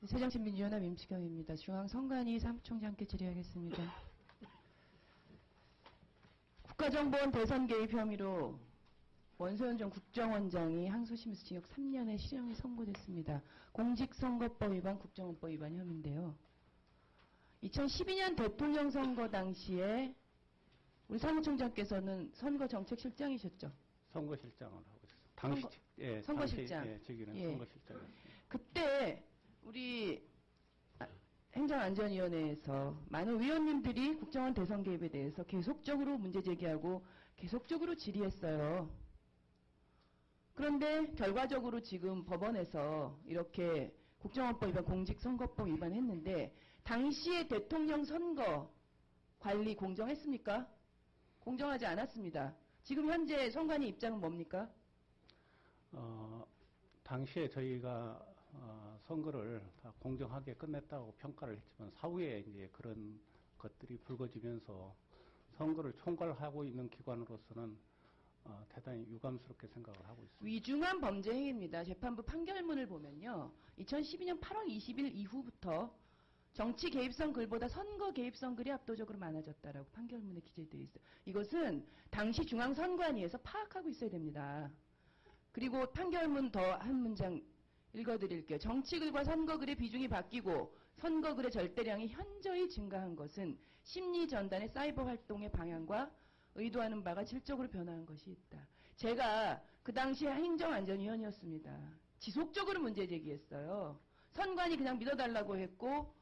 새정치민주연합 임치경입니다. 중앙선관위 사무총장께 질의하겠습니다. 국가정보원 대선 개입 혐의로 원소연 전 국정원장이 항소심에서 징역 3년의 실형이 선고됐습니다. 공직선거법 위반, 국정원법 위반 혐의인데요. 2012년 대통령 선거 당시에 우리 사무총장께서는 선거정책실장이셨죠? 선거실장을 하고 있었어요. 선거실장. 예, 저기는 예. 선거실장이었습니다. 그때 우리 행정안전위원회에서 많은 위원님들이 국정원 대선 개입에 대해서 계속적으로 문제 제기하고 계속적으로 질의했어요. 그런데 결과적으로 지금 법원에서 이렇게 국정원법 위반, 공직선거법 위반했는데 당시에 대통령 선거 관리 공정했습니까? 공정하지 않았습니다. 지금 현재 선관위 입장은 뭡니까? 당시에 저희가 선거를 다 공정하게 끝냈다고 평가를 했지만 사후에 이제 그런 것들이 불거지면서 선거를 총괄하고 있는 기관으로서는 대단히 유감스럽게 생각을 하고 있습니다. 위중한 범죄 행위입니다. 재판부 판결문을 보면요. 2012년 8월 20일 이후부터 정치 개입성 글보다 선거 개입성 글이 압도적으로 많아졌다라고 판결문에 기재되어 있어요. 이것은 당시 중앙선관위에서 파악하고 있어야 됩니다. 그리고 판결문 더 한 문장 읽어드릴게요. 정치글과 선거글의 비중이 바뀌고 선거글의 절대량이 현저히 증가한 것은 심리전단의 사이버 활동의 방향과 의도하는 바가 질적으로 변화한 것이 있다. 제가 그 당시에 행정안전위원이었습니다. 지속적으로 문제 제기했어요. 선관위 그냥 믿어달라고 했고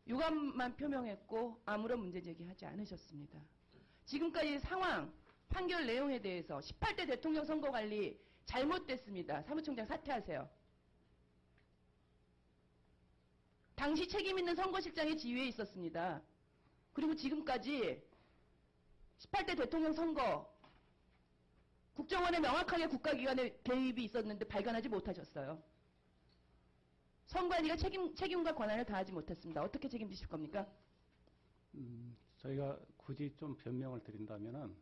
유감만 표명했고 아무런 문제 제기하지 않으셨습니다. 지금까지 상황, 판결 내용에 대해서 18대 대통령 선거 관리 잘못됐습니다. 사무총장 사퇴하세요. 당시 책임 있는 선거실장의 지휘에 있었습니다. 그리고 지금까지 18대 대통령 선거 국정원에 명확하게 국가기관의 개입이 있었는데 발견하지 못하셨어요. 선관위가 책임과 권한을 다하지 못했습니다. 어떻게 책임지실 겁니까? 저희가 굳이 좀 변명을 드린다면은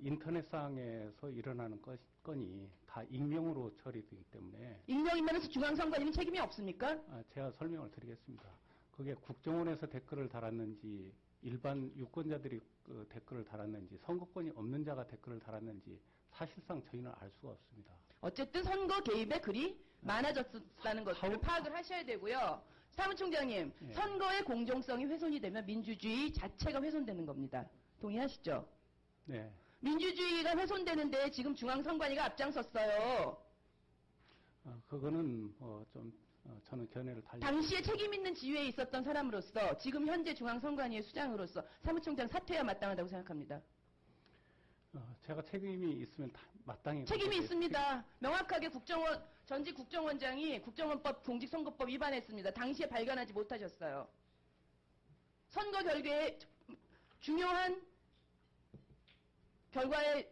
인터넷상에서 일어나는 건이 다 익명으로 처리되기 때문에 익명이면서 중앙선관위는 책임이 없습니까? 제가 설명을 드리겠습니다. 그게 국정원에서 댓글을 달았는지 일반 유권자들이 댓글을 달았는지 선거권이 없는 자가 댓글을 달았는지 사실상 저희는 알 수가 없습니다. 어쨌든 선거 개입의 글이 많아졌다는 것을 파악을 하셔야 되고요. 사무총장님, 예. 선거의 공정성이 훼손이 되면 민주주의 자체가 훼손되는 겁니다. 동의하시죠? 네. 민주주의가 훼손되는데 지금 중앙선관위가 앞장섰어요. 그거는 저는 견해를 달리. 당시에 책임 있는 지위에 있었던 사람으로서 지금 현재 중앙선관위의 수장으로서 사무총장 사퇴해야 마땅하다고 생각합니다. 제가 책임이 있으면 마땅히 책임이 있습니다. 명확하게 전직 국정원장이 국정원법, 공직선거법 위반했습니다. 당시에 발견하지 못하셨어요. 선거 결과에 중요한 결과에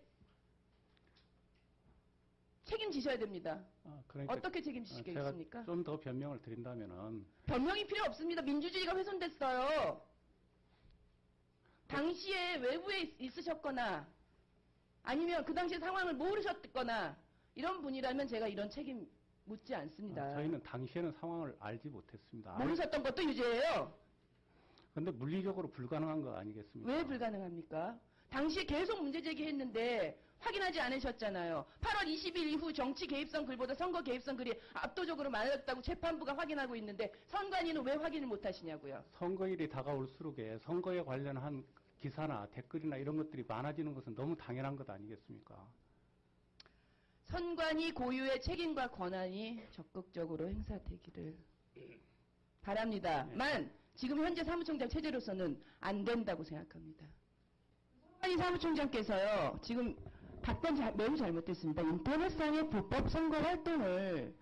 책임지셔야 됩니다. 그러니까 어떻게 책임지시겠습니까? 제가 좀 더 변명을 드린다면은 변명이 필요 없습니다. 민주주의가 훼손됐어요. 당시에 외부에 있으셨거나 아니면 그 당시 상황을 모르셨거나 이런 분이라면 제가 이런 책임 묻지 않습니다. 저희는 당시에는 상황을 알지 못했습니다. 모르셨던 것도 유죄예요. 그런데 물리적으로 불가능한 거 아니겠습니까? 왜 불가능합니까? 당시에 계속 문제 제기했는데 확인하지 않으셨잖아요. 8월 20일 이후 정치 개입성 글보다 선거 개입성 글이 압도적으로 많아졌다고 재판부가 확인하고 있는데 선관위는 왜 확인을 못하시냐고요. 선거일이 다가올수록 선거에 관련한 기사나 댓글이나 이런 것들이 많아지는 것은 너무 당연한 것 아니겠습니까? 선관위 고유의 책임과 권한이 적극적으로 행사되기를 바랍니다만 지금 현재 사무총장 체제로서는 안 된다고 생각합니다. 선관위 사무총장께서요. 지금 답변 매우 잘못됐습니다. 인터넷상의 불법 선거 활동을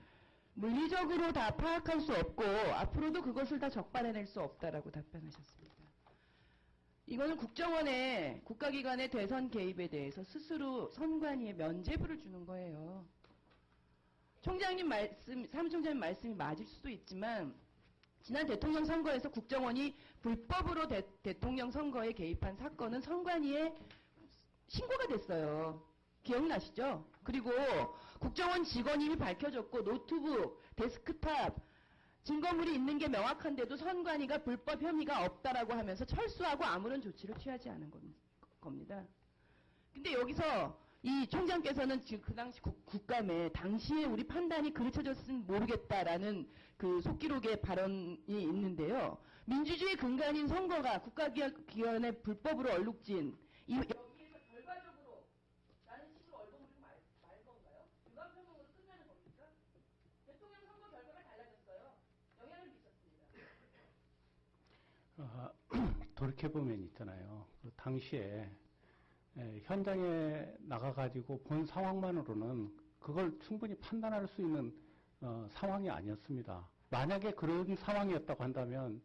물리적으로 다 파악할 수 없고 앞으로도 그것을 다 적발해낼 수 없다라고 답변하셨습니다. 이거는 국정원의 국가기관의 대선 개입에 대해서 스스로 선관위에 면죄부를 주는 거예요. 사무총장님 말씀이 맞을 수도 있지만 지난 대통령 선거에서 국정원이 불법으로 대통령 선거에 개입한 사건은 선관위에 신고가 됐어요. 기억나시죠? 그리고 국정원 직원임이 밝혀졌고 노트북, 데스크탑, 증거물이 있는 게 명확한데도 선관위가 불법 혐의가 없다라고 하면서 철수하고 아무런 조치를 취하지 않은 겁니다. 근데 여기서 이 총장께서는 지금 그 당시 국감에 당시에 우리 판단이 그르쳐졌으면 모르겠다라는 그 속기록의 발언이 있는데요. 민주주의 근간인 선거가 국가기관의 불법으로 얼룩진 여기에서 결과적으로 라는 식으로 얼버무리고 말 건가요? 유감표명으로 끝나는 겁니까? 대통령 선거 결과가 달라졌어요. 영향을 미쳤습니다. 돌이켜보면 있잖아요. 그 당시에 현장에 나가가지고 본 상황만으로는 그걸 충분히 판단할 수 있는 상황이 아니었습니다. 만약에 그런 상황이었다고 한다면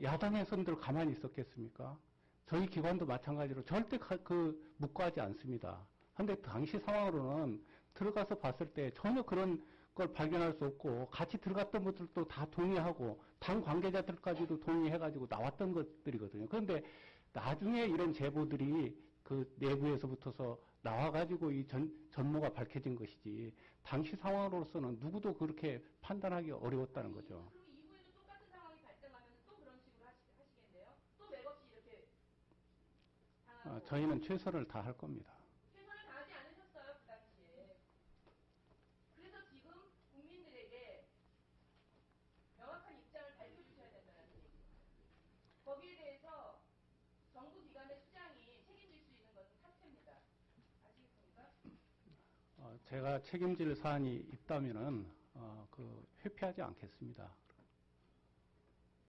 야당에서들 가만히 있었겠습니까? 저희 기관도 마찬가지로 절대 묵과하지 않습니다. 그런데 당시 상황으로는 들어가서 봤을 때 전혀 그런 걸 발견할 수 없고 같이 들어갔던 분들도 다 동의하고 당 관계자들까지도 동의해가지고 나왔던 것들이거든요. 그런데 나중에 이런 제보들이 그 내부에서 붙어서 나와가지고 이 전모가 밝혀진 것이지 당시 상황으로서는 누구도 그렇게 판단하기 어려웠다는 거죠. 그럼 이후에도 똑같은 상황이 발생하면 또 그런 식으로 하시겠네요? 또 맥없이 이렇게 당하고. 저희는 최선을 다할 겁니다. 최선을 다하지 않으셨어요, 그 당시에. 그래서 지금 국민들에게 명확한 입장을 밝혀주셔야 된다는 얘기입니다. 거기에 대해서 정부 기관의 수장이 책임질 수 있는 것은 사퇴입니다. 아시겠습니까? 제가 책임질 사안이 있다면은 회피하지 않겠습니다.